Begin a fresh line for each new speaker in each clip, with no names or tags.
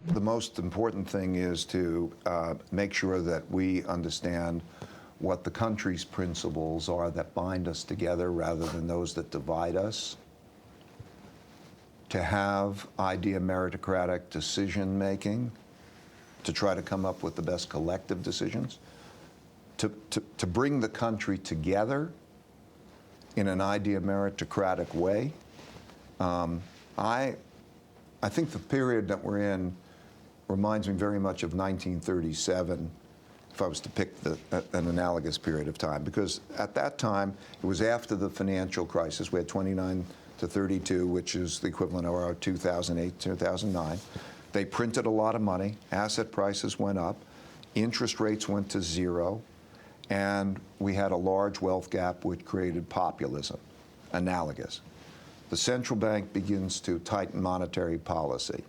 The most important thing is to make sure that we understand what the country's principles are that bind us together rather than those that divide us. To have idea meritocratic decision making, to try to come up with the best collective decisions, to bring the country together in an idea meritocratic way. I think the period that we're in reminds me very much of 1937, if I was to pick an analogous period of time, because at that time, it was after the financial crisis. We had 29 to 32, which is the equivalent of our 2008, 2009. They printed a lot of money, asset prices went up, interest rates went to zero, and we had a large wealth gap which created populism, analogous. The central bank begins to tighten monetary policy.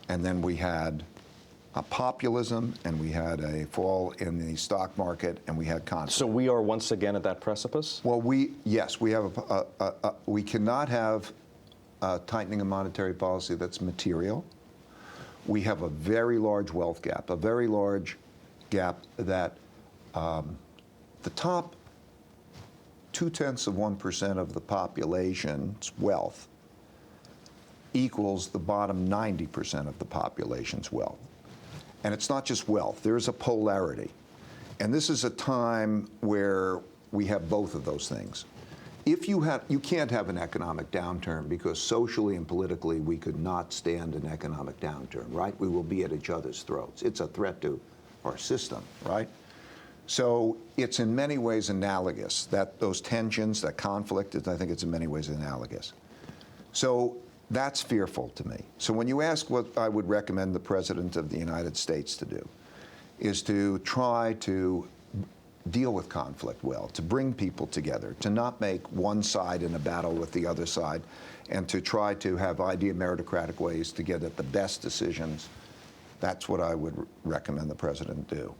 And then we had a populism, and we had a fall in the stock market, and we had conflict.
So we are once again at that precipice?
Well, yes, we have we cannot have tightening of monetary policy that's material. We have a very large wealth gap, a very large gap that the top 0.2% of the population's wealth equals the bottom 90% of the population's wealth. And it's not just wealth, there's a polarity. And this is a time where we have both of those things. If you can't have an economic downturn because socially and politically we could not stand an economic downturn, right? We will be at each other's throats. It's a threat to our system, right? So it's in many ways analogous, that those tensions, that conflict, I think it's in many ways analogous. So that's fearful to me. So when you ask what I would recommend the President of the United States to do, is to try to deal with conflict well, to bring people together, to not make one side in a battle with the other side, and to try to have idea meritocratic ways to get at the best decisions. That's what I would recommend the President do.